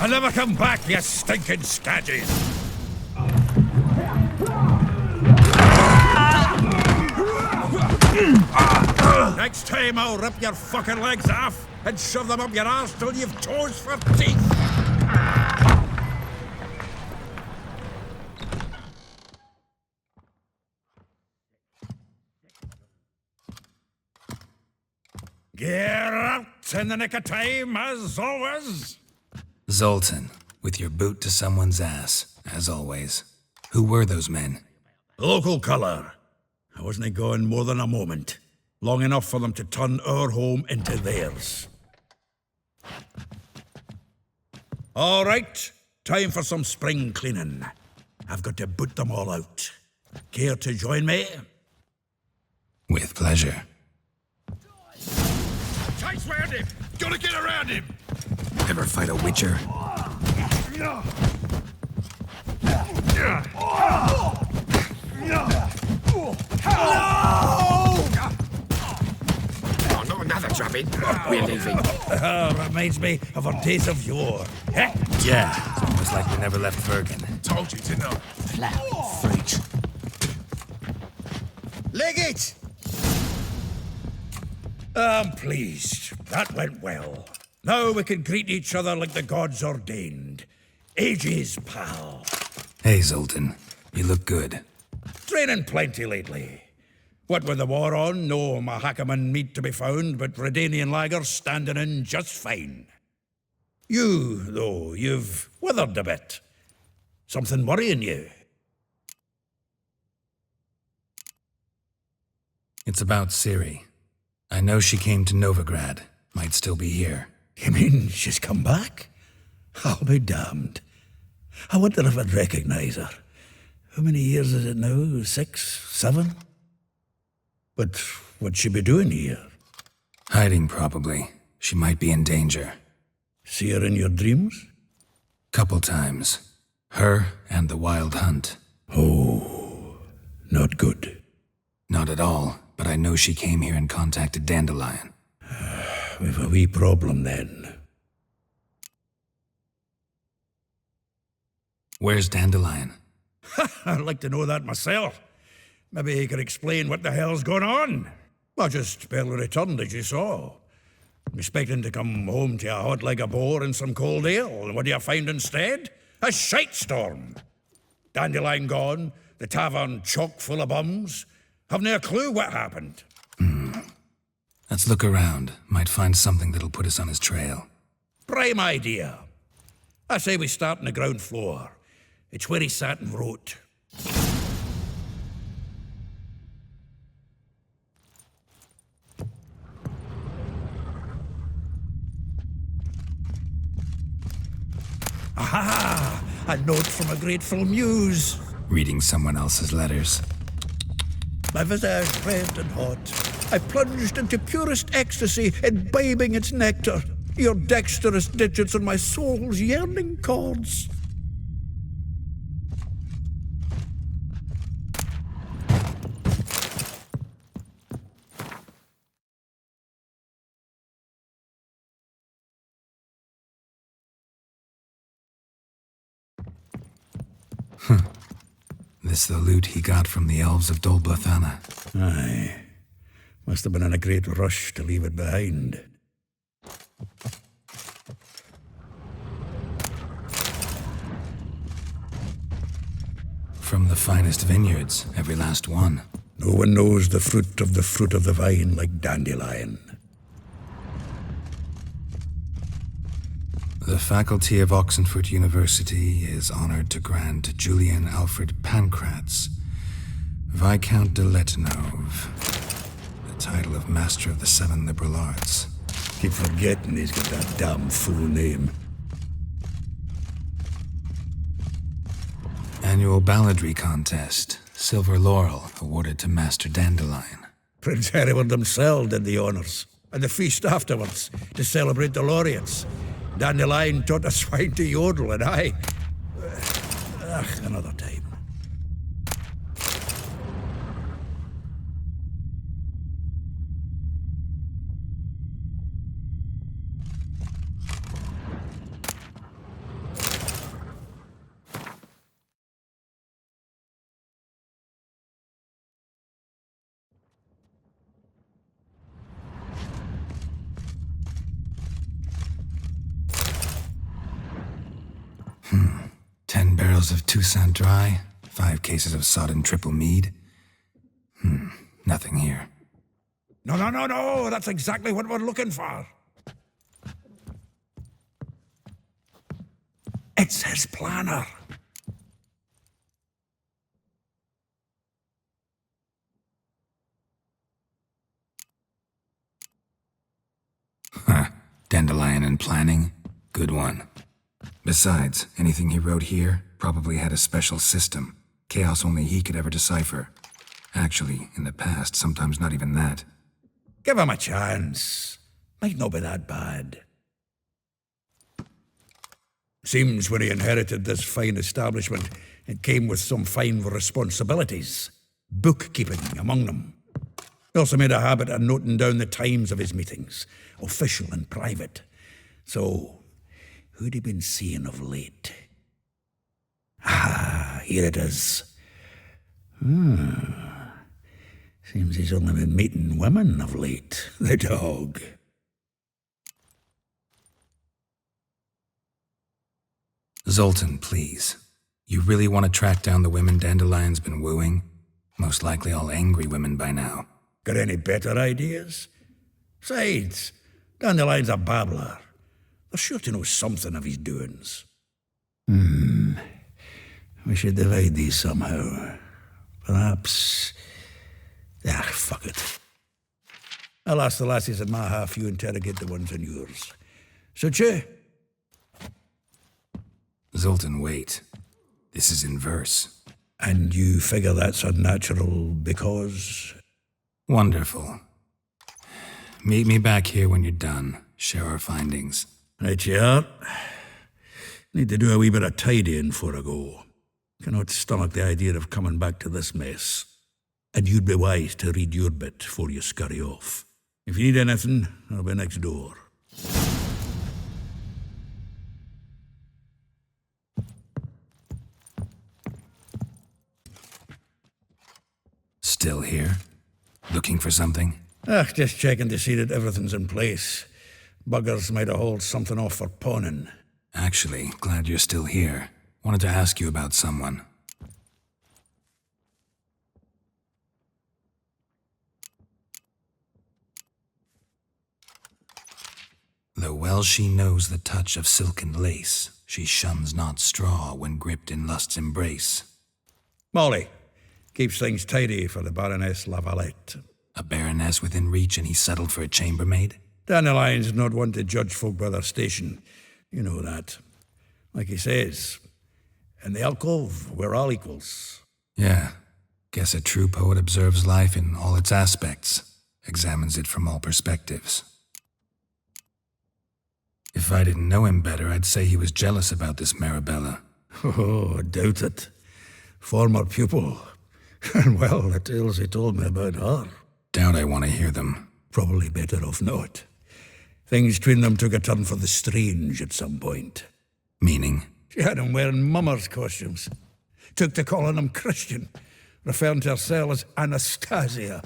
and never come back, you stinking scadgies! Next time I'll rip your fucking legs off and shove them up your arse till you've toes for teeth! Geralt, in the nick of time, as always. Zoltan, with your boot to someone's ass, as always. Who were those men? Local colour. I wasn't gone more than a moment. Long enough for them to turn our home into theirs. All right, time for some spring cleaning. I've got to boot them all out. Care to join me? With pleasure. Chase round him! Gotta get around him! Ever fight a witcher? Oh, not another drubbing. We're leaving. Reminds me of our days of yore. Eh? Yeah, it's almost like we never left Bergen. Told you, didn't I? Flat freak. Leg it! I'm pleased. That went well. Now we can greet each other like the gods ordained. Ages, pal. Hey, Zoltan. You look good. Training plenty lately. What with the war on, no Mahakaman meat to be found, but Redanian lagers standing in just fine. You, though, you've withered a bit. Something worrying you? It's about Ciri. I know she came to Novigrad. Might still be here. You mean she's come back? I'll be damned. I wonder if I'd recognize her. How many years is it now? 6, 7? But what'd she be doing here? Hiding, probably. She might be in danger. See her in your dreams? Couple times. Her and the Wild Hunt. Oh, not good. Not at all, but I know she came here and contacted Dandelion. We've a wee problem then. Where's Dandelion? I'd like to know that myself. Maybe he could explain what the hell's going on. I just barely returned, as you saw. Expecting to come home to a hot like a boar and some cold ale, and what do you find instead? A shite storm. Dandelion gone, the tavern chock full of bums. Haven't a clue what happened. Let's look around. Might find something that'll put us on his trail. Prime idea. I say we start on the ground floor. It's where he sat and wrote. Aha! A note from a grateful muse. Reading someone else's letters. My visage red and hot. I plunged into purest ecstasy, imbibing its nectar. Your dexterous digits on my soul's yearning chords. This the loot he got from the elves of Dol Blathanna. Aye. Must have been in a great rush to leave it behind. From the finest vineyards, every last one. No one knows the fruit of the vine like Dandelion. The faculty of Oxenford University is honored to grant Julian Alfred Pancratz, Viscount de Letenove, the title of Master of the Seven Liberal Arts. Keep forgetting he's got that damn full name. Annual balladry contest, Silver Laurel, awarded to Master Dandelion. Prince Hereward himself did the honours, and the feast afterwards, to celebrate the laureates. Dandelion taught a swine to yodel, and I... another time. 10 barrels of Toussaint Dry, 5 cases of sodden triple mead. Nothing here. No, that's exactly what we're looking for. It's his planner. Dandelion and planning? Good one. Besides, anything he wrote here probably had a special system. Chaos only he could ever decipher. Actually, in the past, sometimes not even that. Give him a chance. Might not be that bad. Seems when he inherited this fine establishment, it came with some fine responsibilities. Bookkeeping among them. He also made a habit of noting down the times of his meetings, official and private. So, who'd he been seeing of late? Here it is. Seems he's only been meeting women of late, the dog. Zoltan, please. You really want to track down the women Dandelion's been wooing? Most likely all angry women by now. Got any better ideas? Besides, Dandelion's a babbler. They're sure to know something of his doings. We should divide these somehow. Perhaps... fuck it. I'll ask the lassies in my half, you interrogate the ones in yours. Suit you? Zoltan, wait. This is in verse. And you figure that's unnatural because... Wonderful. Meet me back here when you're done. Share our findings. Right you are. Need to do a wee bit of tidying before I go. Cannot stomach the idea of coming back to this mess. And you'd be wise to read your bit before you scurry off. If you need anything, I'll be next door. Still here? Looking for something? Just checking to see that everything's in place. Buggers might have hauled something off for pawning. Actually, glad you're still here. Wanted to ask you about someone. Though well she knows the touch of silken lace, she shuns not straw when gripped in lust's embrace. Molly, keeps things tidy for the Baroness Lavalette. A baroness within reach and he settled for a chambermaid? Dandelion's not one to judge folk by their station. You know that. Like he says, in the alcove, we're all equals. Yeah. Guess a true poet observes life in all its aspects, examines it from all perspectives. If I didn't know him better, I'd say he was jealous about this Marabella. Oh, I doubt it. Former pupil. And well, the tales he told me about her. Doubt I want to hear them. Probably better off not. Things between them took a turn for the strange at some point. Meaning? She had him wearing mummers' costumes. Took to calling him Christian, referring to herself as Anastasia.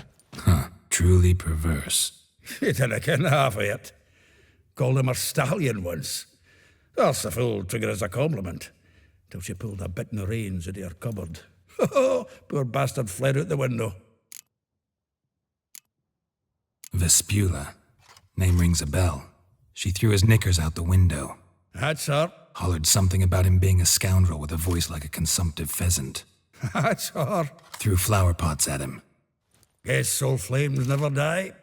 Truly perverse. She didn't ken half of it. Called him her stallion once. That's the fool took it as a compliment, till she pulled a bit in the reins into her cupboard. Poor bastard fled out the window. Vespula. Name rings a bell. She threw his knickers out the window. That's her. Hollered something about him being a scoundrel with a voice like a consumptive pheasant. That's her. Threw flower pots at him. Guess soul flames never die.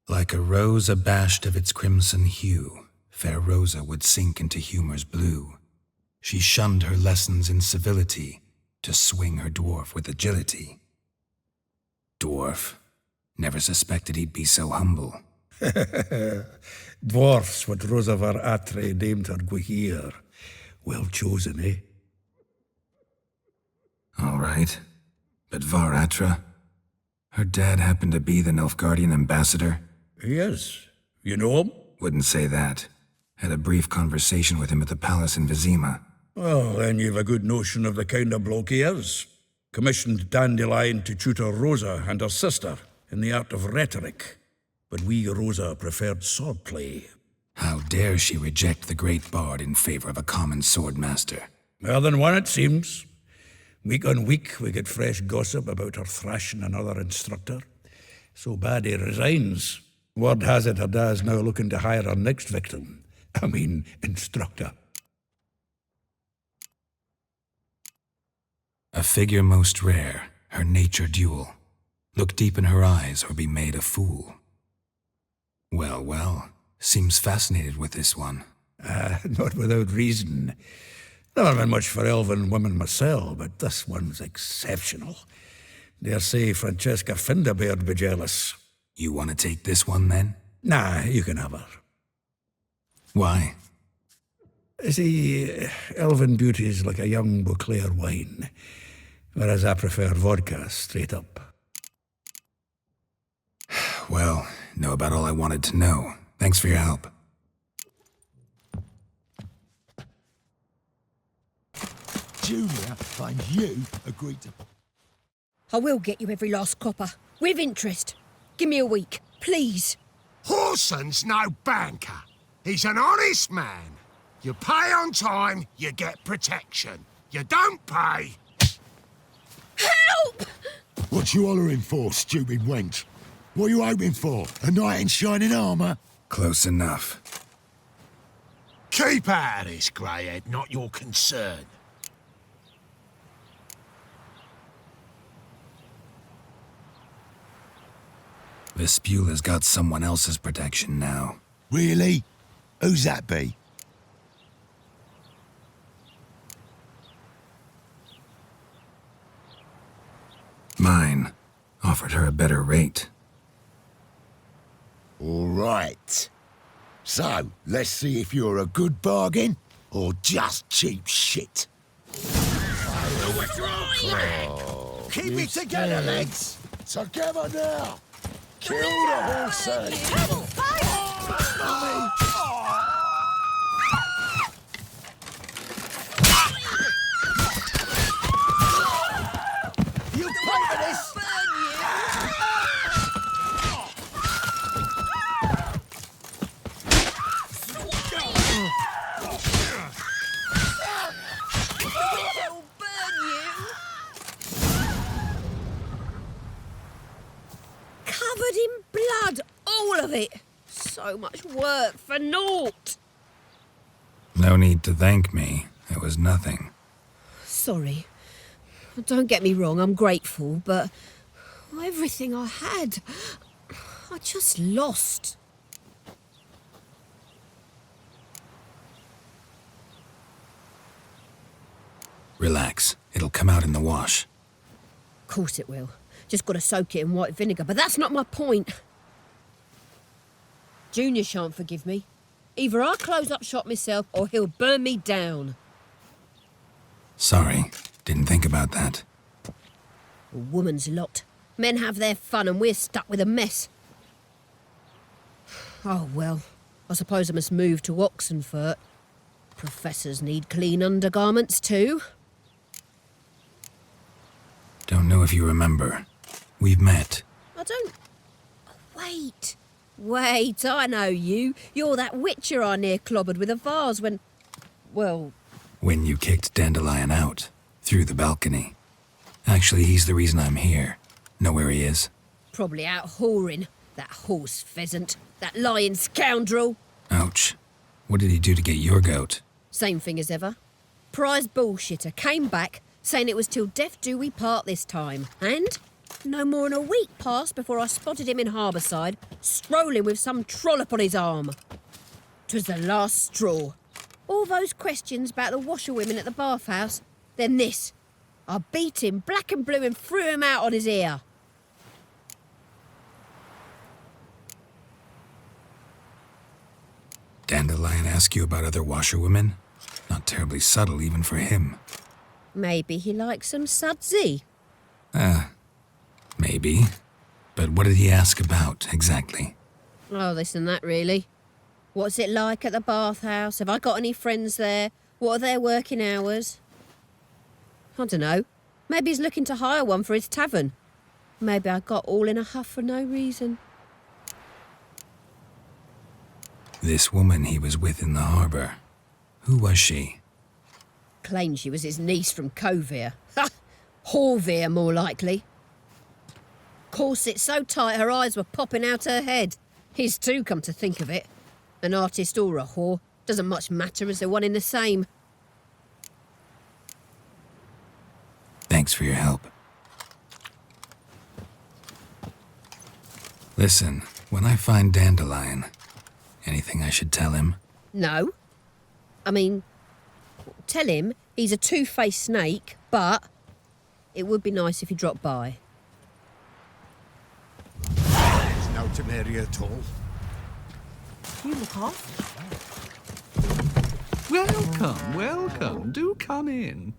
Like a rose abashed of its crimson hue, fair Rosa would sink into humor's blue. She shunned her lessons in civility to swing her dwarf with agility. Dwarf. Never suspected he'd be so humble. Dwarfs what Rosa var Atre named her Guihir. Well chosen, eh? All right. But Var Atra? Her dad happened to be the Nilfgaardian ambassador? He is. You know him? Wouldn't say that. Had a brief conversation with him at the palace in Vizima. Well, then you've a good notion of the kind of bloke he is. Commissioned Dandelion to tutor Rosa and her sister in the art of rhetoric. But we Rosa preferred swordplay. How dare she reject the great bard in favor of a common swordmaster? More than one, it seems. Week on week, we get fresh gossip about her thrashing another instructor. So bad he resigns. Word has it her dad's now looking to hire her next victim. Instructor. A figure most rare, her nature dual. Look deep in her eyes or be made a fool. Well, well, seems fascinated with this one. Not without reason. Never been much for elven women myself, but this one's exceptional. Dare say Francesca Finderbeard be jealous. You want to take this one, then? Nah, you can have her. Why? See, elven beauty's like a young Beauclair wine, whereas I prefer vodka straight up. Well, know about all I wanted to know. Thanks for your help. Julia and you agreed to... I will get you every last copper, with interest. Give me a week, please. Horson's no banker. He's an honest man. You pay on time, you get protection. You don't pay... Help! What you hollering for, stupid wench? What are you hoping for? A knight in shining armour? Close enough. Keep out of this, greyhead, not your concern. Vespula's got someone else's protection now. Really? Who's that be? Mine. Offered her a better rate. All right. So, let's see if you're a good bargain or just cheap shit. Keep it together, legs. Together now. Kill the horses. You pay for this. Covered in blood, all of it. So much work for naught. No need to thank me. It was nothing. Sorry. Don't get me wrong, I'm grateful, but everything I had, I just lost. Relax. It'll come out in the wash. Of course it will. Just got to soak it in white vinegar, but that's not my point. Junior shan't forgive me. Either I close up shop myself or he'll burn me down. Sorry. Didn't think about that. A woman's lot. Men have their fun and we're stuck with a mess. Oh, well, I suppose I must move to Oxenfurt. Professors need clean undergarments too. Don't know if you remember. We've met. I don't... Wait, I know you. You're that witcher I near clobbered with a vase when... Well... When you kicked Dandelion out. Through the balcony. Actually, he's the reason I'm here. Know where he is? Probably out whoring. That horse pheasant. That lying scoundrel. Ouch. What did he do to get your goat? Same thing as ever. Prize bullshitter came back, saying it was till death do we part this time. And no more than a week passed before I spotted him in Harbourside, strolling with some trollop on his arm. 'Twas the last straw. All those questions about the washerwomen at the bathhouse, then this. I beat him black and blue and threw him out on his ear. Dandelion ask you about other washerwomen? Not terribly subtle even for him. Maybe he likes some sudsy. Maybe. But what did he ask about, exactly? Oh, this and that, really. What's it like at the bathhouse? Have I got any friends there? What are their working hours? I don't know. Maybe he's looking to hire one for his tavern. Maybe I got all in a huff for no reason. This woman he was with in the harbor, who was she? Claimed she was his niece from Covere. Ha! Horvere, more likely. Corset so tight her eyes were popping out her head. His too, come to think of it. An artist or a whore, doesn't much matter as they're one in the same. Thanks for your help. Listen, when I find Dandelion, anything I should tell him? No. I mean, tell him he's a two-faced snake, but it would be nice if he dropped by. There's no temerity at all. You look off. Welcome, welcome. Do come in.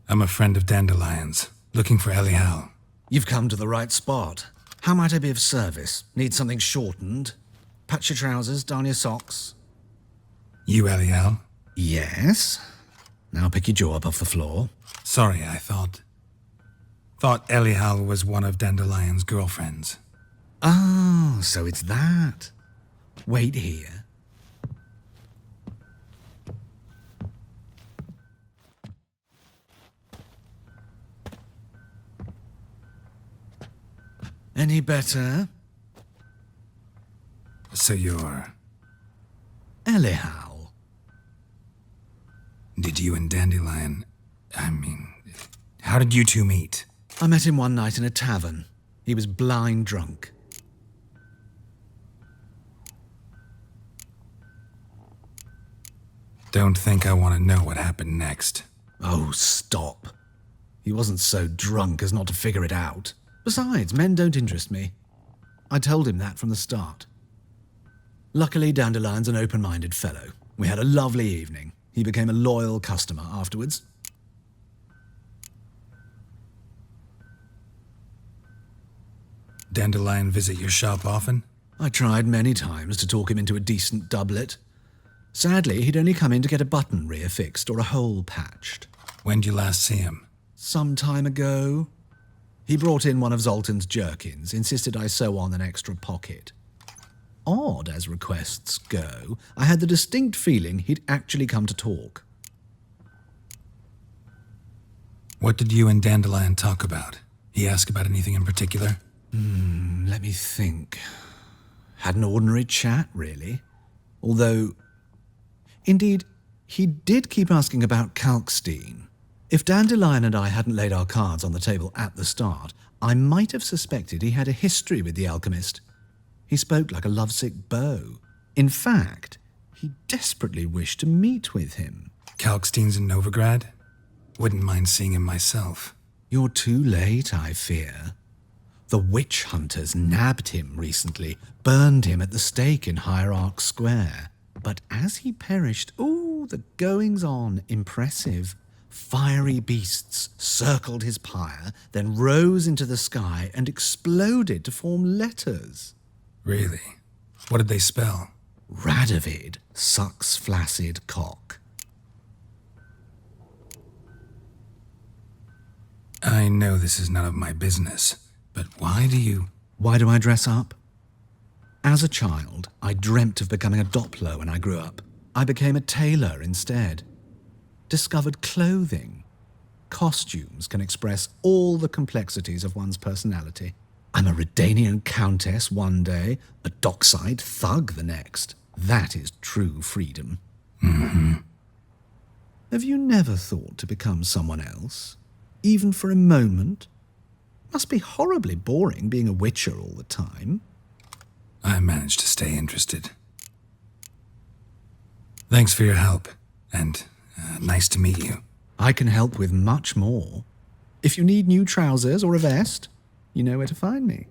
I'm a friend of Dandelion's, looking for Elial. You've come to the right spot. How might I be of service? Need something shortened? Patch your trousers, darn your socks. You Elial? Yes. Now pick your jaw up off the floor. Sorry, I thought Elial was one of Dandelion's girlfriends. Oh, so it's that. Wait here. Any better? So you're... Elial. Did you and Dandelion... how did you two meet? I met him one night in a tavern. He was blind drunk. Don't think I want to know what happened next. Oh, stop. He wasn't so drunk as not to figure it out. Besides, men don't interest me. I told him that from the start. Luckily, Dandelion's an open-minded fellow. We had a lovely evening. He became a loyal customer afterwards. Dandelion visit your shop often? I tried many times to talk him into a decent doublet. Sadly, he'd only come in to get a button reaffixed or a hole patched. When did you last see him? Some time ago. He brought in one of Zoltan's jerkins, insisted I sew on an extra pocket. Odd as requests go, I had the distinct feeling he'd actually come to talk. What did you and Dandelion talk about? He asked about anything in particular? Let me think. Had an ordinary chat, really. Although, indeed, he did keep asking about Kalkstein. If Dandelion and I hadn't laid our cards on the table at the start, I might have suspected he had a history with the alchemist. He spoke like a lovesick beau. In fact, he desperately wished to meet with him. Kalkstein's in Novigrado? Wouldn't mind seeing him myself. You're too late, I fear. The witch hunters nabbed him recently, burned him at the stake in Hierarch Square. But as he perished, the goings-on, impressive. Fiery beasts circled his pyre, then rose into the sky and exploded to form letters. Really? What did they spell? Radovid sucks flaccid cock. I know this is none of my business, but why do I dress up? As a child, I dreamt of becoming a Doppler when I grew up. I became a tailor instead. Discovered clothing. Costumes can express all the complexities of one's personality. I'm a Redanian countess one day, a dockside thug the next. That is true freedom. Mm-hmm. Have you never thought to become someone else? Even for a moment? Must be horribly boring being a witcher all the time. I managed to stay interested. Thanks for your help, and nice to meet you. I can help with much more. If you need new trousers or a vest, you know where to find me.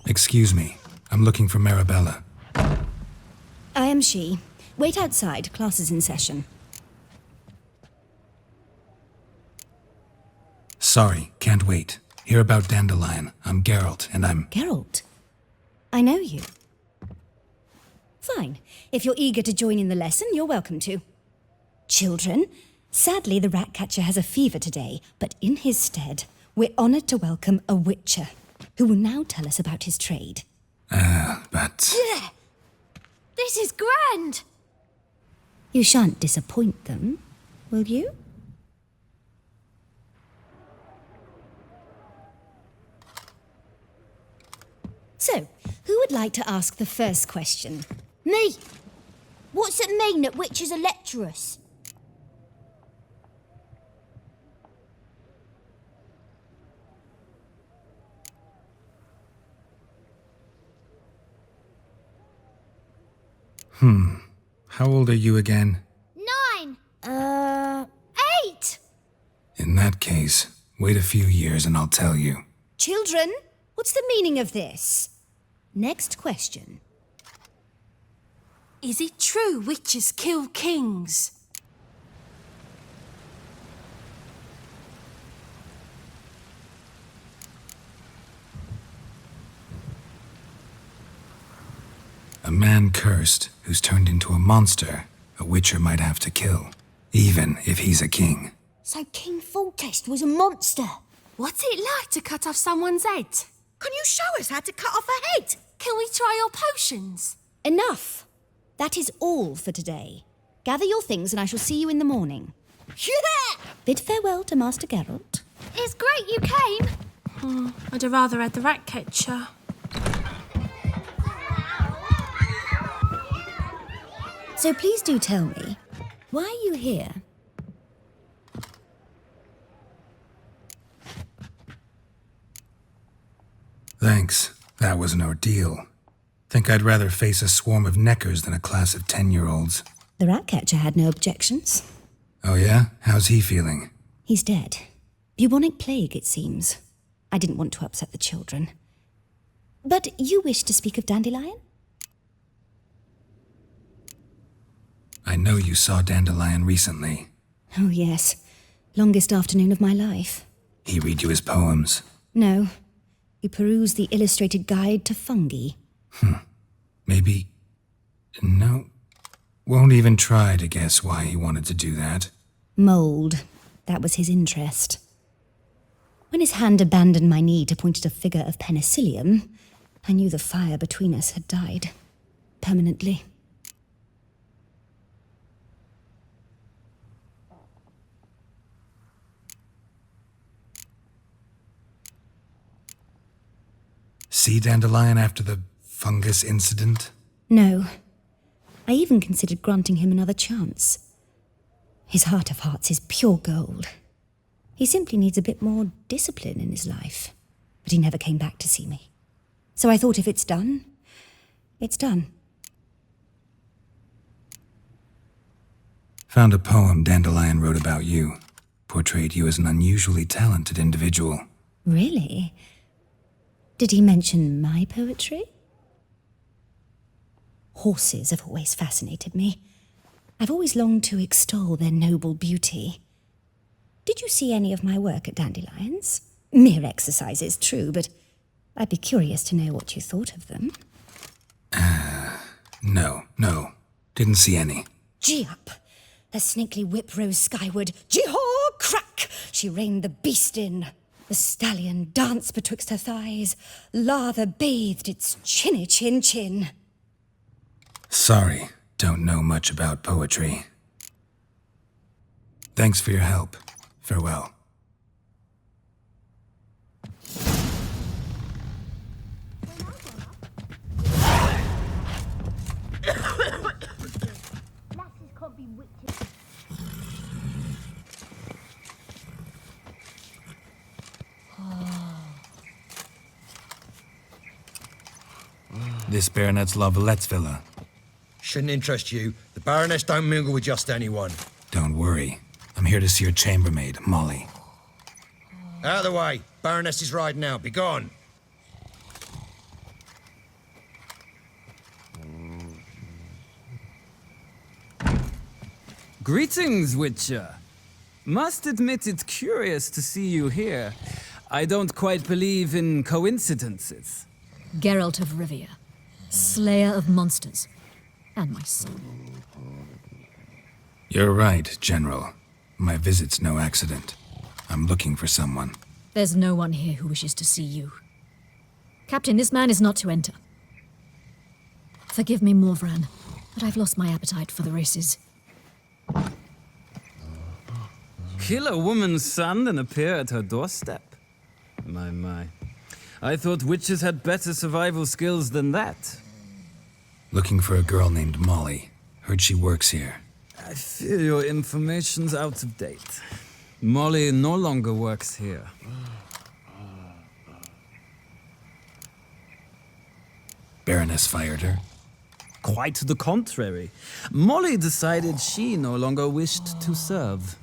Excuse me, I'm looking for Marabella. I am she. Wait outside, class is in session. Sorry, can't wait. Hear about Dandelion. I'm Geralt, and I'm... Geralt, I know you. Fine. If you're eager to join in the lesson, you're welcome to. Children, sadly the Ratcatcher has a fever today, but in his stead, we're honoured to welcome a witcher, who will now tell us about his trade. But... Yeah. This is grand. You shan't disappoint them, will you? So, who would like to ask the first question? Me! What's it mean that witches are lecturers? How old are you again? 9! 8! In that case, wait a few years and I'll tell you. Children, what's the meaning of this? Next question. Is it true witches kill kings? A man cursed who's turned into a monster, a witcher might have to kill, even if he's a king. So King Foltest was a monster. What's it like to cut off someone's head? Can you show us how to cut off a head? Can we try your potions? Enough. That is all for today. Gather your things and I shall see you in the morning. Yeah! Bid farewell to Master Geralt. It's great you came. I'd have rather had the Ratcatcher. So please do tell me, why are you here? Thanks. That was an ordeal. Think I'd rather face a swarm of neckers than a class of 10-year-olds. The Ratcatcher had no objections. Oh yeah? How's he feeling? He's dead. Bubonic plague, it seems. I didn't want to upset the children. But you wish to speak of Dandelion? I know you saw Dandelion recently. Oh, yes. Longest afternoon of my life. He read you his poems. No. He perused the illustrated guide to fungi. Maybe... No. Won't even try to guess why he wanted to do that. Mould. That was his interest. When his hand abandoned my knee to point at a figure of penicillium, I knew the fire between us had died. Permanently. See Dandelion after the fungus incident? No. I even considered granting him another chance. His heart of hearts is pure gold. He simply needs a bit more discipline in his life. But he never came back to see me. So I thought if it's done, it's done. Found a poem Dandelion wrote about you. Portrayed you as an unusually talented individual. Really? Did he mention my poetry? Horses have always fascinated me. I've always longed to extol their noble beauty. Did you see any of my work at Dandelion's? Mere exercises, true, but I'd be curious to know what you thought of them. No. Didn't see any. Gee up! The snakely whip rose skyward. Jee-haw! Crack! She reined the beast in. The stallion danced betwixt her thighs. Lather bathed its chinny chin. Sorry, don't know much about poetry. Thanks for your help. Farewell. This baronet's La Vallette's villa. Shouldn't interest you. The Baroness don't mingle with just anyone. Don't worry. I'm here to see your chambermaid, Molly. Out of the way. Baroness is riding out. Be gone. Greetings, Witcher. Must admit it's curious to see you here. I don't quite believe in coincidences. Geralt of Rivia. Slayer of monsters. And my son. You're right, General. My visit's no accident. I'm looking for someone. There's no one here who wishes to see you. Captain, this man is not to enter. Forgive me, Morvran, but I've lost my appetite for the races. Kill a woman's son and appear at her doorstep? My. I thought witches had better survival skills than that. Looking for a girl named Molly. Heard she works here. I fear your information's out of date. Molly no longer works here. Baroness fired her? Quite the contrary. Molly decided she no longer wished to serve.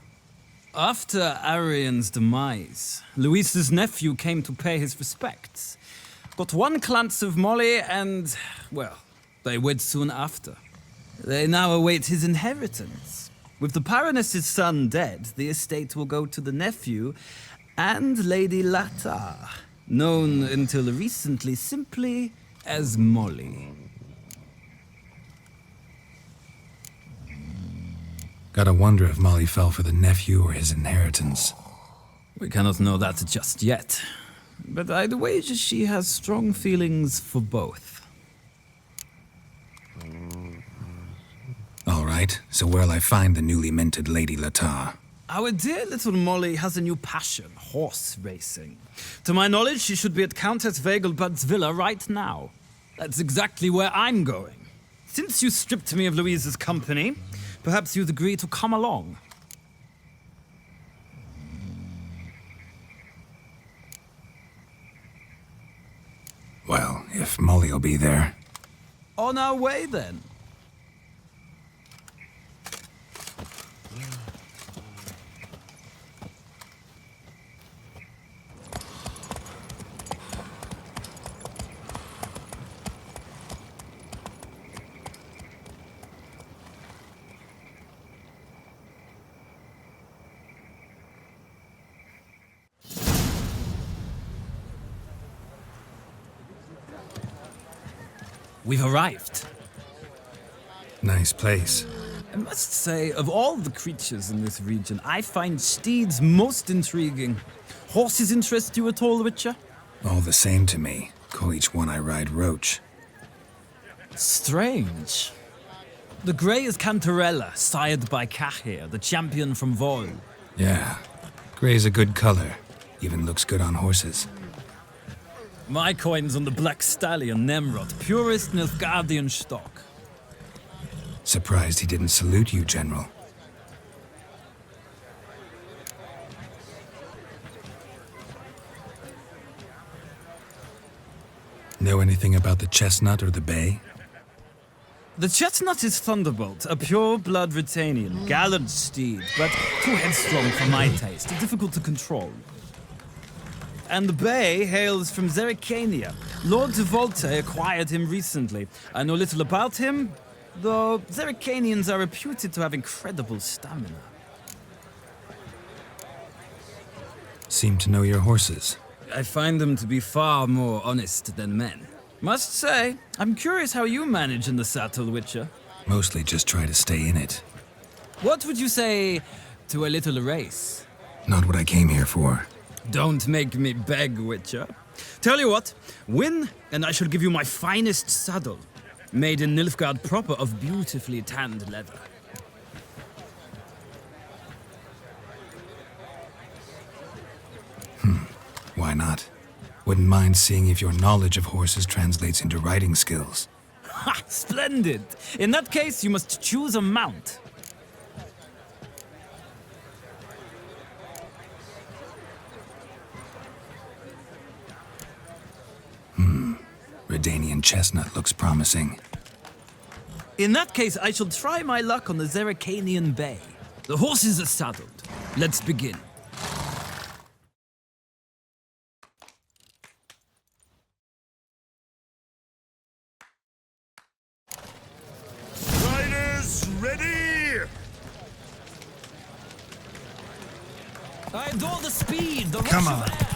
After Arian's demise, Luis's nephew came to pay his respects. Got one glance of Molly and, well, they wed soon after. They now await his inheritance. With the Baroness's son dead, the estate will go to the nephew and Lady Latar, known until recently simply as Molly. Gotta wonder if Molly fell for the nephew or his inheritance. We cannot know that just yet, but I'd wager she has strong feelings for both. All right, so where'll I find the newly minted Lady Latar? Our dear little Molly has a new passion, horse racing. To my knowledge, she should be at Countess Vegelbud's villa right now. That's exactly where I'm going. Since you stripped me of Louise's company, perhaps you'd agree to come along. Well, if Molly'll be there. On our way, then. We've arrived. Nice place. I must say, of all the creatures in this region, I find steeds most intriguing. Horses interest you at all, Witcher? All the same to me. Call each one I ride Roach. Strange. The grey is Cantarella, sired by Cahir, the champion from Vol. Yeah. Gray's a good color. Even looks good on horses. My coin's on the Black Stallion, Nemrod, purest Nilfgaardian stock. Surprised he didn't salute you, General. Know anything about the chestnut or the bay? The chestnut is Thunderbolt, a pure-blood Retanian, gallant steed, but too headstrong for my taste, difficult to control. And the bay hails from Zericania. Lord de Volte acquired him recently. I know little about him, though Zericanians are reputed to have incredible stamina. Seem to know your horses. I find them to be far more honest than men. Must say, I'm curious how you manage in the saddle, Witcher. Mostly just try to stay in it. What would you say to a little race? Not what I came here for. Don't make me beg, Witcher. Tell you what, win, and I shall give you my finest saddle. Made in Nilfgaard proper of beautifully tanned leather. Why not? Wouldn't mind seeing if your knowledge of horses translates into riding skills. Ha! Splendid! In that case, you must choose a mount. Redanian chestnut looks promising. In that case, I shall try my luck on the Zericanian Bay. The horses are saddled. Let's begin. Riders, ready! I adore the speed, the Come rush on. of air.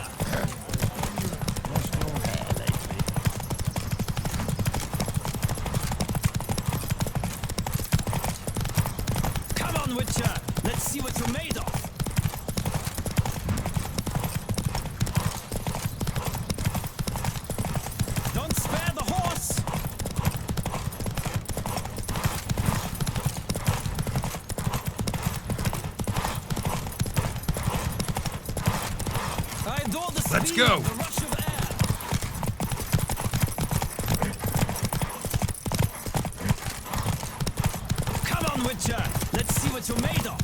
Let's go. Come on, Witcher. Let's see what you're made of.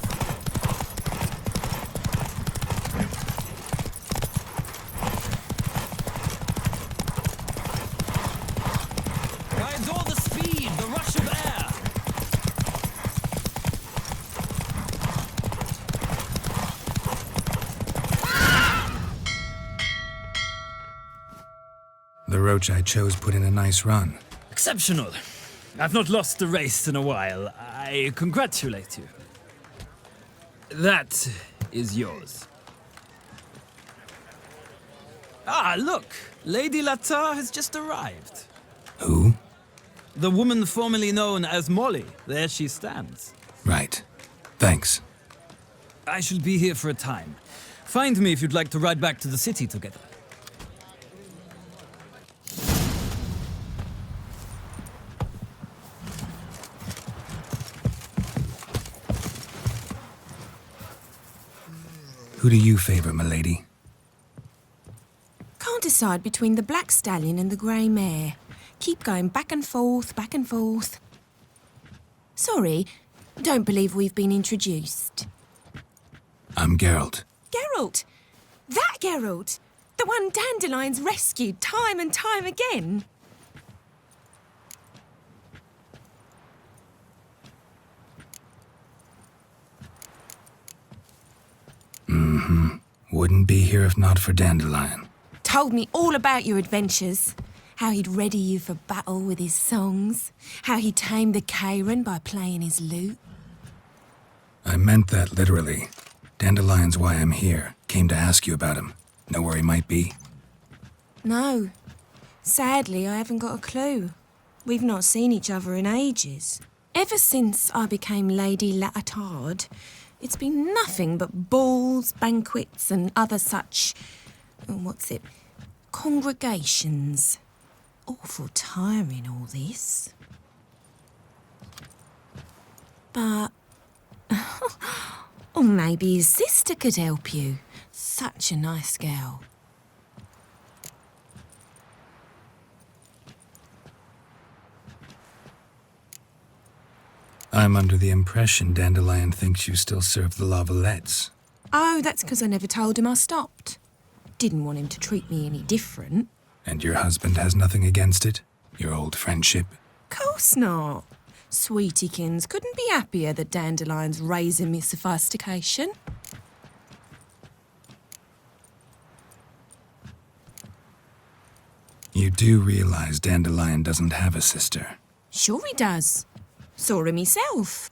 I adore the speed, the rush of air. The roach I chose put in a nice run. Exceptional. I've not lost a race in a while. I congratulate you. That is yours. Ah, look! Lady Latar has just arrived. Who? The woman formerly known as Molly. There she stands. Right. Thanks. I shall be here for a time. Find me if you'd like to ride back to the city together. Who do you favor, milady? Can't decide between the black stallion and the grey mare. Keep going back and forth, back and forth. Sorry, don't believe we've been introduced. I'm Geralt. Geralt! That Geralt! The one Dandelion's rescued time and time again. Mm-hmm. Wouldn't be here if not for Dandelion. Told me all about your adventures. How he'd ready you for battle with his songs. How he tamed the Karen by playing his lute. I meant that literally. Dandelion's why I'm here. Came to ask you about him. Know where he might be? No. Sadly, I haven't got a clue. We've not seen each other in ages. Ever since I became Lady Latard, it's been nothing but balls, banquets and other such... congregations. Awful tiring, all this. But... or maybe his sister could help you. Such a nice girl. I'm under the impression Dandelion thinks you still serve the Lavalettes. Oh, that's because I never told him I stopped. Didn't want him to treat me any different. And your husband has nothing against it? Your old friendship? Course not. Sweetiekins couldn't be happier that Dandelion's raising me sophistication. You do realize Dandelion doesn't have a sister? Sure he does. Saw him himself.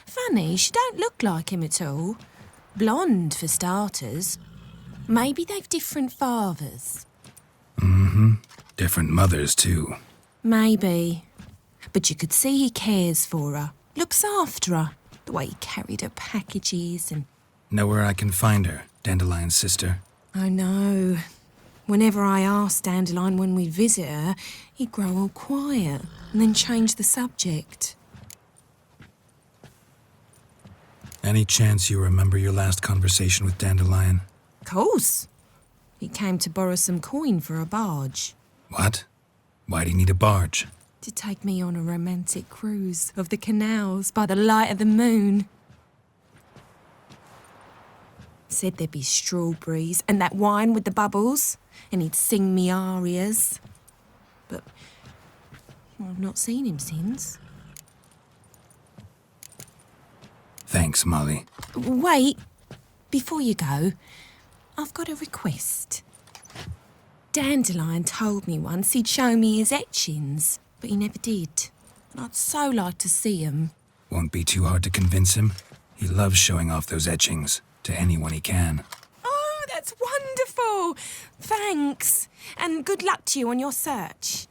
Funny, she don't look like him at all. Blonde, for starters. Maybe they've different fathers. Mm-hmm. Different mothers, too. Maybe. But you could see he cares for her. Looks after her. The way he carried her packages and... Know where I can find her, Dandelion's sister? I know. Whenever I asked Dandelion when we'd visit her, he'd grow all quiet and then change the subject. Any chance you remember your last conversation with Dandelion? Course. He came to borrow some coin for a barge. What? Why'd he need a barge? To take me on a romantic cruise of the canals by the light of the moon. Said there'd be strawberries and that wine with the bubbles, and he'd sing me arias. But I've not seen him since. Thanks, Molly. Wait, before you go, I've got a request. Dandelion told me once he'd show me his etchings, but he never did. And I'd so like to see 'em. Won't be too hard to convince him. He loves showing off those etchings to anyone he can. Oh, that's wonderful! Thanks, and good luck to you on your search.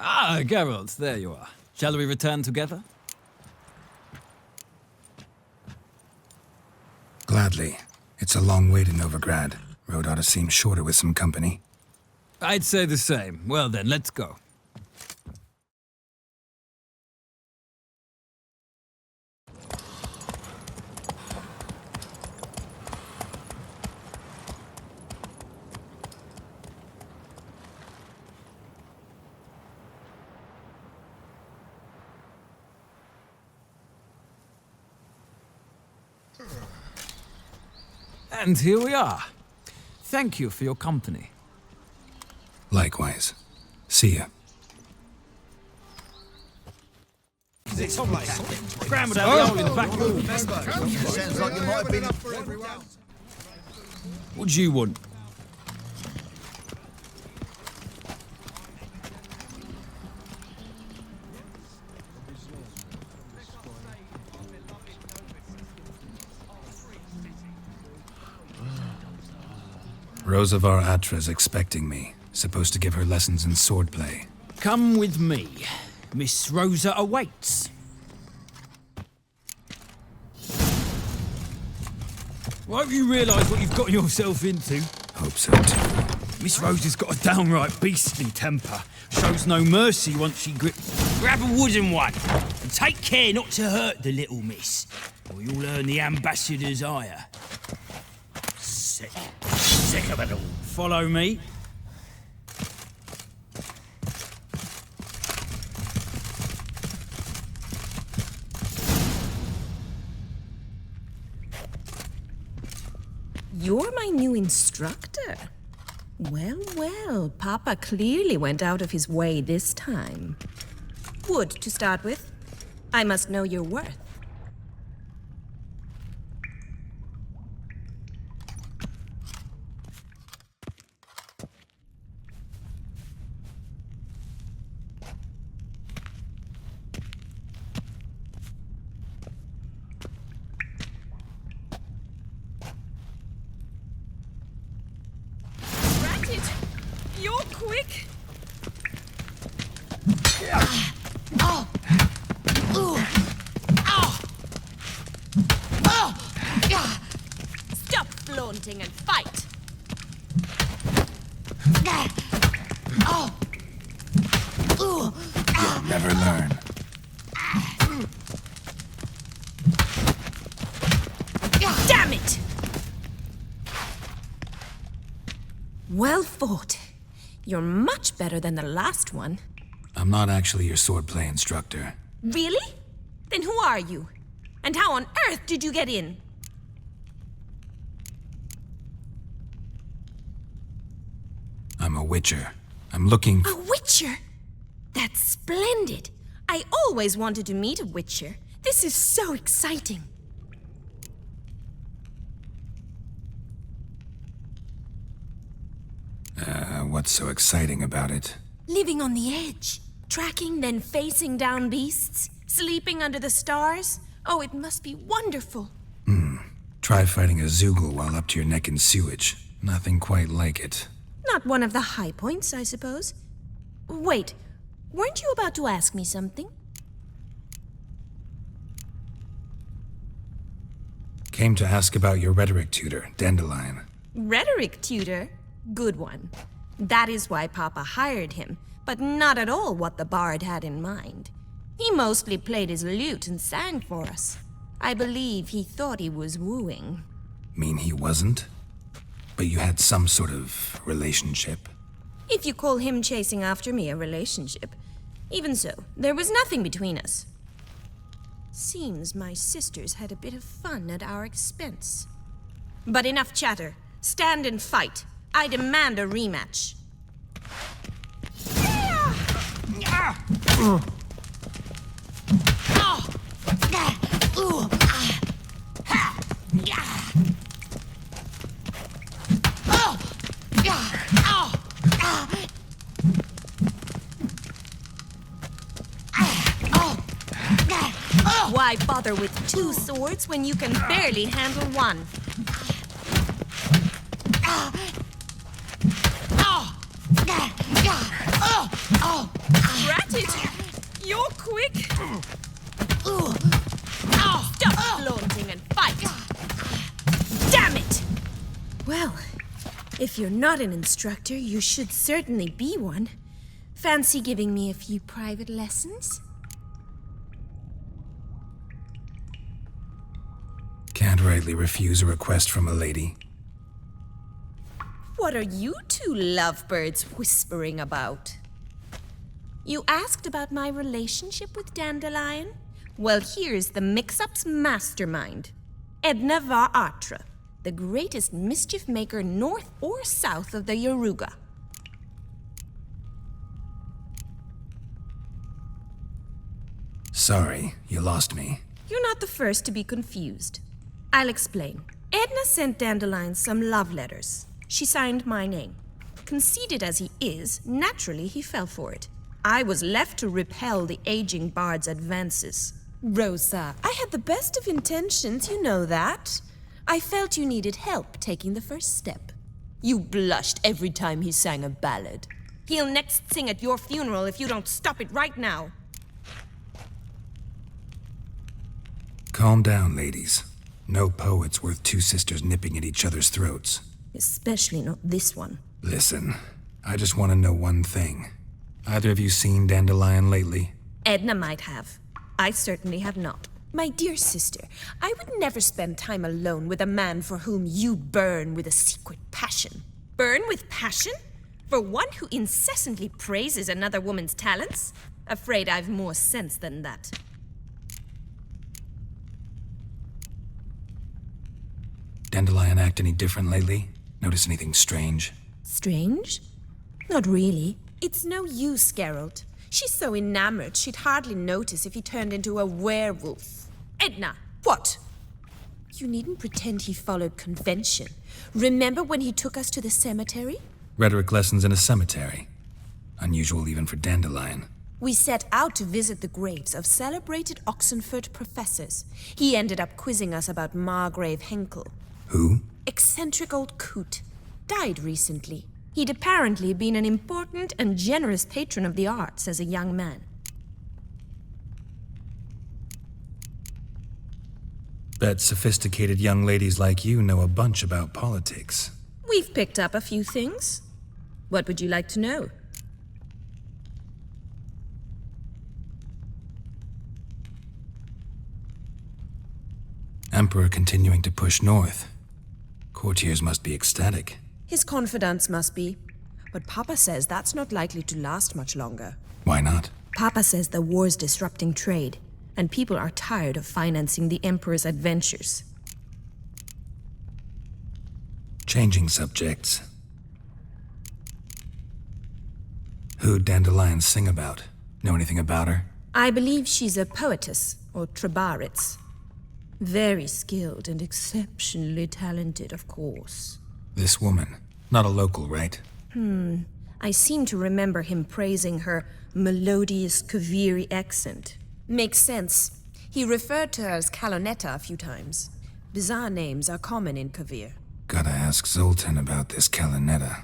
Ah, Geralt, there you are. Shall we return together? Gladly. It's a long way to Novigrad. Road ought to seem shorter with some company. I'd say the same. Well then, let's go. And here we are. Thank you for your company. Likewise. See ya. Scrambled out the hole in the back room. Sounds like you might have been... What do you want? Rosa var Atra's expecting me. Supposed to give her lessons in swordplay. Come with me. Miss Rosa awaits. Well, hope you realise what you've got yourself into. Hope so too. Miss Rosa's got a downright beastly temper. Shows no mercy once she Grab a wooden one, and take care not to hurt the little miss, or you'll earn the ambassador's ire. Sick of it all. Follow me. You're my new instructor. Well, well, Papa clearly went out of his way this time. Wood, to start with. I must know your worth. You're quick. Stop flaunting and fight. You'll never learn. Damn it! Well fought. You're much better than the last one. I'm not actually your swordplay instructor. Really? Then who are you? And how on earth did you get in? I'm a witcher. I'm looking... A witcher? That's splendid. I always wanted to meet a witcher. This is so exciting. What's so exciting about it? Living on the edge. Tracking, then facing down beasts. Sleeping under the stars. Oh, it must be wonderful. Try fighting a Zoogle while up to your neck in sewage. Nothing quite like it. Not one of the high points, I suppose. Wait, weren't you about to ask me something? Came to ask about your rhetoric tutor, Dandelion. Rhetoric tutor? Good one. That is why Papa hired him, but not at all what the bard had in mind. He mostly played his lute and sang for us. I believe he thought he was wooing. Mean he wasn't? But you had some sort of relationship? If you call him chasing after me a relationship. Even so, there was nothing between us. Seems my sisters had a bit of fun at our expense. But enough chatter. Stand and fight. I demand a rematch. Why bother with two swords when you can barely handle one? Rat it! You're quick! Stop flaunting and fight! Damn it! Well, if you're not an instructor, you should certainly be one. Fancy giving me a few private lessons? Can't rightly refuse a request from a lady. What are you two lovebirds whispering about? You asked about my relationship with Dandelion? Well, here's the mix-up's mastermind. Edna var Atra. the greatest mischief maker north or south of the Yaruga. Sorry, you lost me. You're not the first to be confused. I'll explain. Edna sent Dandelion some love letters. She signed my name. Conceited as he is, naturally he fell for it. I was left to repel the aging bard's advances. Rosa, I had the best of intentions, you know that. I felt you needed help taking the first step. You blushed every time he sang a ballad. He'll next sing at your funeral if you don't stop it right now. Calm down, ladies. No poet's worth two sisters nipping at each other's throats. Especially not this one. Listen, I just want to know one thing. Either of you seen Dandelion lately? Edna might have. I certainly have not. My dear sister, I would never spend time alone with a man for whom you burn with a secret passion. Burn with passion? For one who incessantly praises another woman's talents? Afraid I've more sense than that. Dandelion act any different lately? Notice anything strange? Strange? Not really. It's no use, Geralt. She's so enamored she'd hardly notice if he turned into a werewolf. Edna! What? You needn't pretend he followed convention. Remember when he took us to the cemetery? Rhetoric lessons in a cemetery. Unusual even for Dandelion. We set out to visit the graves of celebrated Oxenford professors. He ended up quizzing us about Margrave Henkel. Who? Eccentric old coot. Died recently. He'd apparently been an important and generous patron of the arts as a young man. Bet sophisticated young ladies like you know a bunch about politics. We've picked up a few things. What would you like to know? Emperor continuing to push north. Courtiers must be ecstatic. His confidants must be. But Papa says that's not likely to last much longer. Why not? Papa says the war's disrupting trade, and people are tired of financing the Emperor's adventures. Changing subjects. Who'd Dandelion sing about? Know anything about her? I believe she's a poetess, or trabaritz. Very skilled and exceptionally talented, of course. This woman. Not a local, right? I seem to remember him praising her melodious Kaviri accent. Makes sense. He referred to her as Calonetta a few times. Bizarre names are common in Kavir. Gotta ask Zoltan about this Calonetta.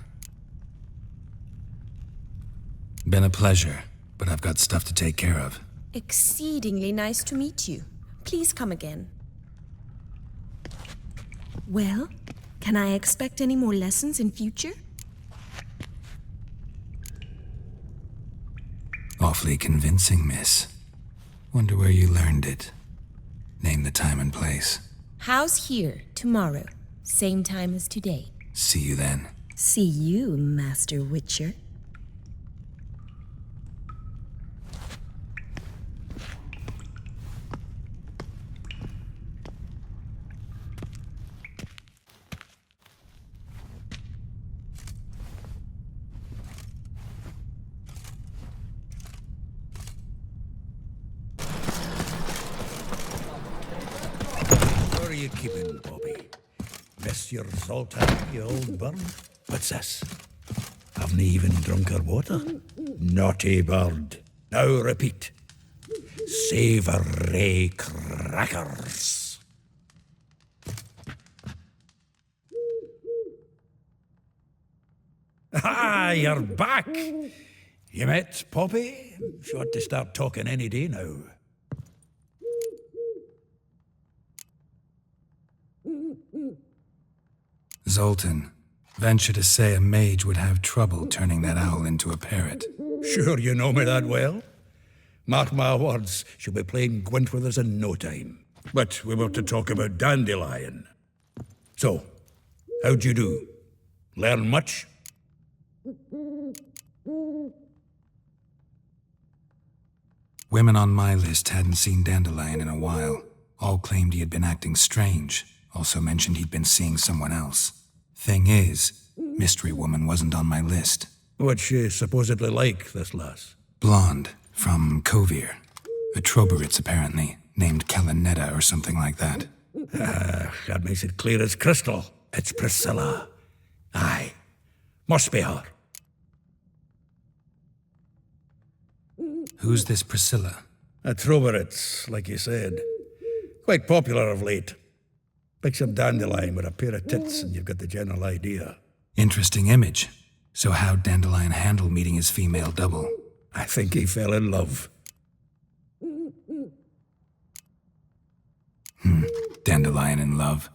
Been a pleasure, but I've got stuff to take care of. Exceedingly nice to meet you. Please come again. Well, can I expect any more lessons in future? Awfully convincing, miss. Wonder where you learned it. Name the time and place. House here, tomorrow. Same time as today. See you then. See you, Master Witcher. What are you keeping, Bobby? Miss your Zoltan, you old bird? What's this? Haven't even drunk her water? Naughty bird. Now repeat. Savoury crackers. Ah, you're back. You met Poppy? She ought to start talking any day now. Zoltan, venture to say a mage would have trouble turning that owl into a parrot. Sure you know me that well. Mark my words, she'll be playing Gwent with us in no time. But we were to talk about Dandelion. So, how'd you do? Learn much? Women on my list hadn't seen Dandelion in a while. All claimed he had been acting strange, Also mentioned he'd been seeing someone else. Thing is, Mystery Woman wasn't on my list. What's she supposedly like, this lass? Blonde, from Kovir. A Troberitz, apparently, named Kalanetta or something like that. That makes it clear as crystal. It's Priscilla. Aye. Must be her. Who's this Priscilla? A Troberitz, like you said. Quite popular of late. Pick some dandelion with a pair of tits and you've got the general idea. Interesting image. So how'd Dandelion handle meeting his female double? I think he fell in love. Dandelion in love.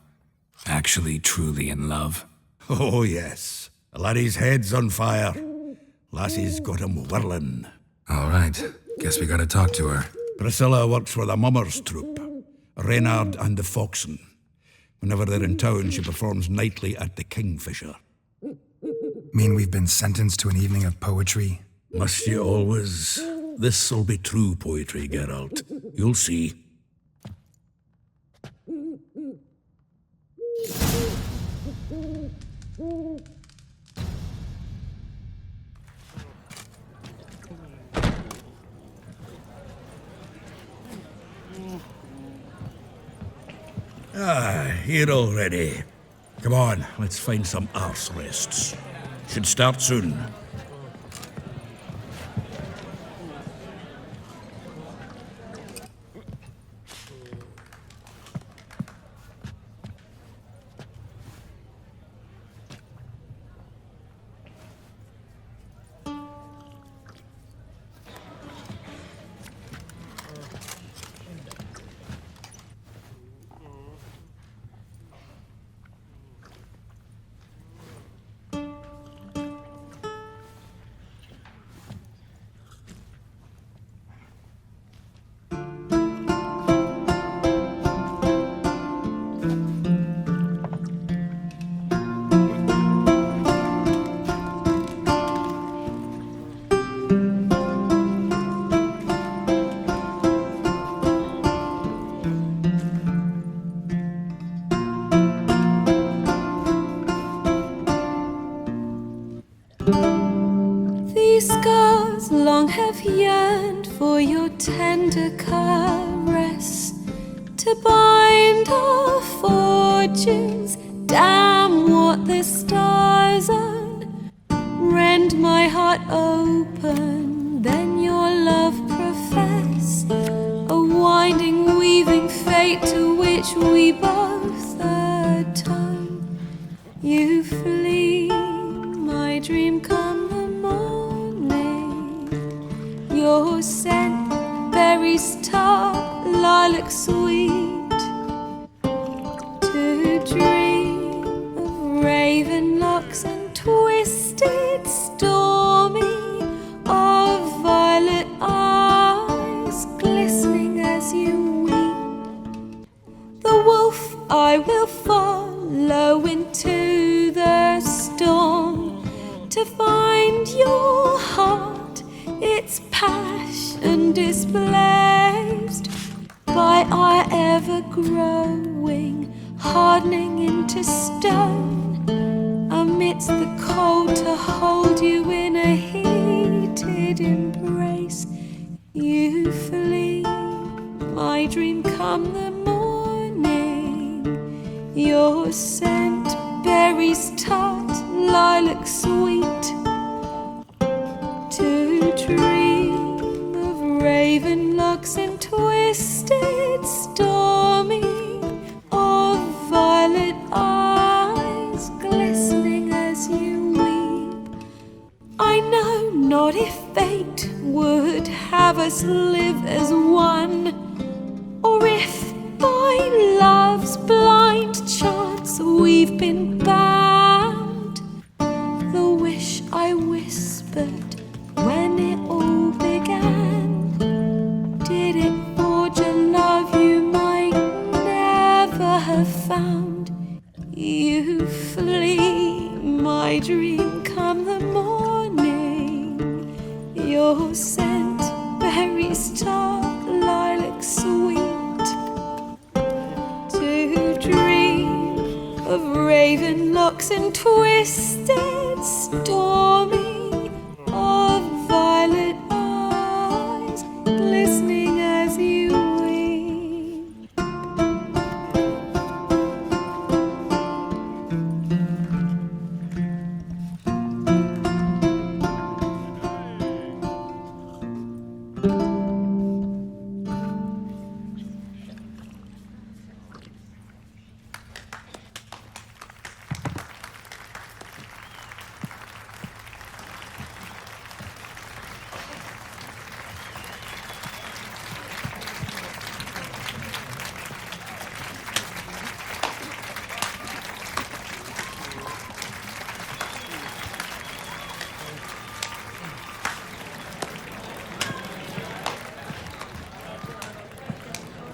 Actually, truly in love. Oh, yes. A laddie's head's on fire. Lassie's got him whirling. All right. Guess we gotta talk to her. Priscilla works for the Mummers troupe. Reynard and the Foxen. Whenever they're in town, she performs nightly at the Kingfisher. Mean we've been sentenced to an evening of poetry? Must you always? This'll be true poetry, Geralt. You'll see. Here already. Come on, let's find some arse rests. Should start soon. These scars long have yearned for your tender caress, to bind our fortunes. Damn what the stars own. Rend my heart open, then your love profess, a winding, weaving fate to which we both atone. You flee, my dream come the morning. Your scent, berries tart, lilac sweet, to dream of raven locks and twisted, stormy, of violet eyes glistening as you weep. The wolf I will follow into the storm, to find your heart, its passion displaced by our ever-growing, hardening into stone, amidst the cold to hold you in a heated embrace. You flee, my dream come the morning, your scent, berries tart, lilac sweet, to dream of raven locks and twisted, stormy, of violet eyes glistening as you weep. I know not if fate would have us live as one, or if by love's blind chance we've been bound. The wish I whispered when it all began, did it forge a love you might never have found? You flee, my dream come the morning, your scent, berries tart, lilac sweet, to dream of raven locks and twisted, stormy, of violet eyes, glistening as you weep.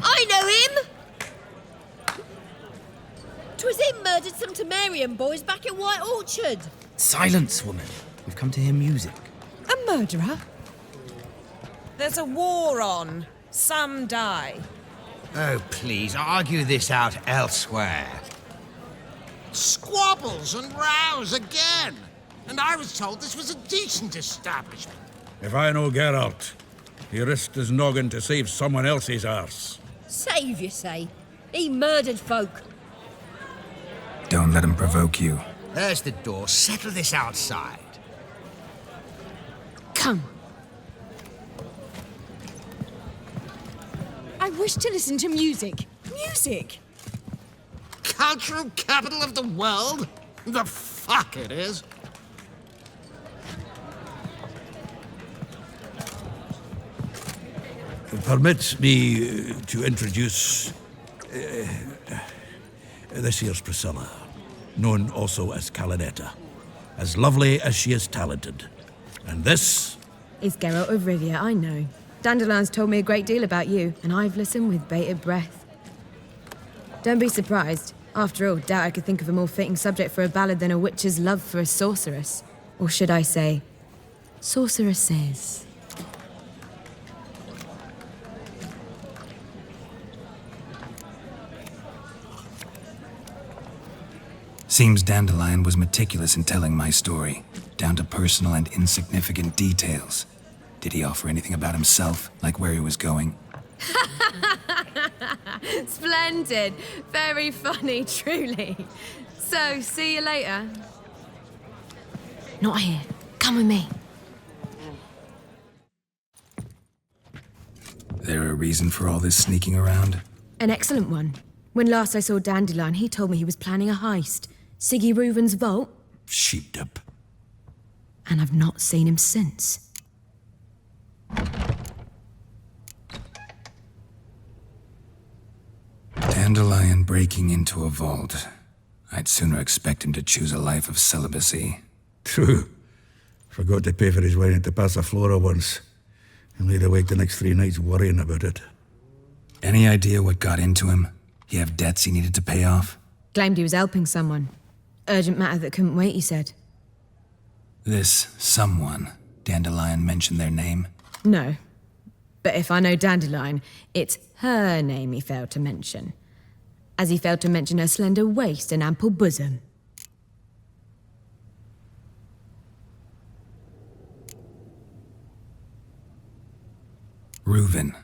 I know him! 'Twas him murdered some Temerian boys back in White Orchard. Silence, woman. We've come to hear music. A murderer? There's a war on. Some die. Oh, please, argue this out elsewhere. Squabbles and rows again. And I was told this was a decent establishment. If I know Geralt, he risked his noggin to save someone else's arse. Save, you say? He murdered folk. Don't let him provoke you. There's the door. Settle this outside. Come. I wish to listen to music. Music! Cultural capital of the world? The fuck it is. Permit me to introduce this here's Priscilla, known also as Calinetta, as lovely as she is talented. And this is Geralt of Rivia, I know. Dandelion's told me a great deal about you, and I've listened with bated breath. Don't be surprised. After all, doubt I could think of a more fitting subject for a ballad than a witch's love for a sorceress. Or should I say, sorceresses. Seems Dandelion was meticulous in telling my story, down to personal and insignificant details. Did he offer anything about himself, like where he was going? Splendid. Very funny, truly. So, see you later. Not here. Come with me. There a reason for all this sneaking around? An excellent one. When last I saw Dandelion, he told me he was planning a heist. Siggy Reuven's vault. sheeped up. And I've not seen him since. Dandelion breaking into a vault. I'd sooner expect him to choose a life of celibacy. True. Forgot to pay for his wine at the Casa Flora once. And laid awake the next 3 nights worrying about it. Any idea what got into him? He have debts he needed to pay off? Claimed he was helping someone. Urgent matter that couldn't wait, he said. This someone, Dandelion mentioned their name? No. But if I know Dandelion, it's her name he failed to mention. As he failed to mention her slender waist and ample bosom. Reuven.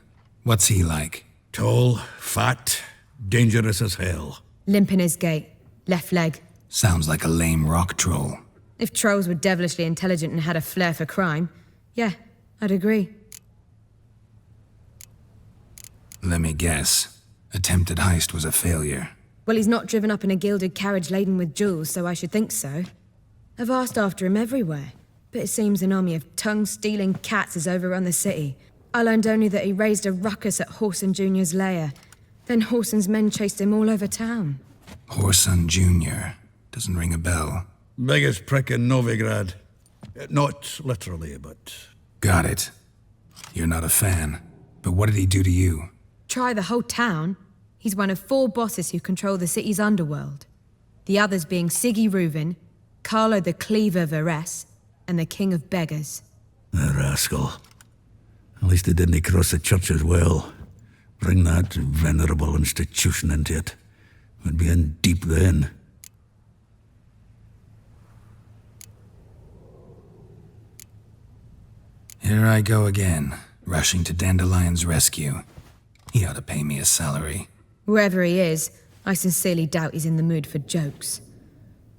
What's he like? Tall, fat, dangerous as hell. Limp in his gait. Left leg. Sounds like a lame rock troll. If trolls were devilishly intelligent and had a flair for crime, yeah, I'd agree. Let me guess. Attempted heist was a failure. Well, he's not driven up in a gilded carriage laden with jewels, so I should think so. I've asked after him everywhere, but it seems an army of tongue-stealing cats has overrun the city. I learned only that he raised a ruckus at Whoreson Jr.'s lair. Then Whoreson's men chased him all over town. Whoreson Jr. Doesn't ring a bell. Biggest prick in Novigrad. Not literally, but... Got it. You're not a fan. But what did he do to you? Try the whole town. He's one of 4 bosses who control the city's underworld. The others being Siggy Reuven, Carlo the Cleaver Varese, and the King of Beggars. The rascal. At least he didn't cross the church as well. Bring that venerable institution into it. We'd be in deep then. Here I go again, rushing to Dandelion's rescue. He ought to pay me a salary. Whoever he is, I sincerely doubt he's in the mood for jokes.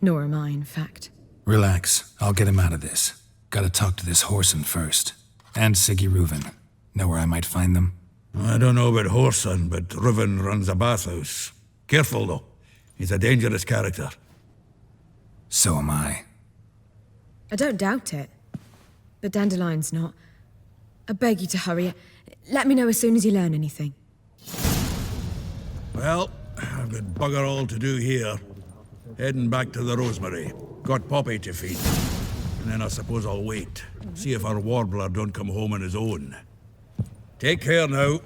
Nor am I, in fact. Relax, I'll get him out of this. Gotta talk to this Whoreson first. And Siggy Reuven. Know where I might find them? I don't know about Whoreson, but Reuven runs a bathhouse. Careful, though. He's a dangerous character. So am I. I don't doubt it. But Dandelion's not. I beg you to hurry. Let me know as soon as you learn anything. Well, I've got bugger all to do here. Heading back to the Rosemary. Got Poppy to feed. And then I suppose I'll wait. See if our warbler don't come home on his own. Take care now.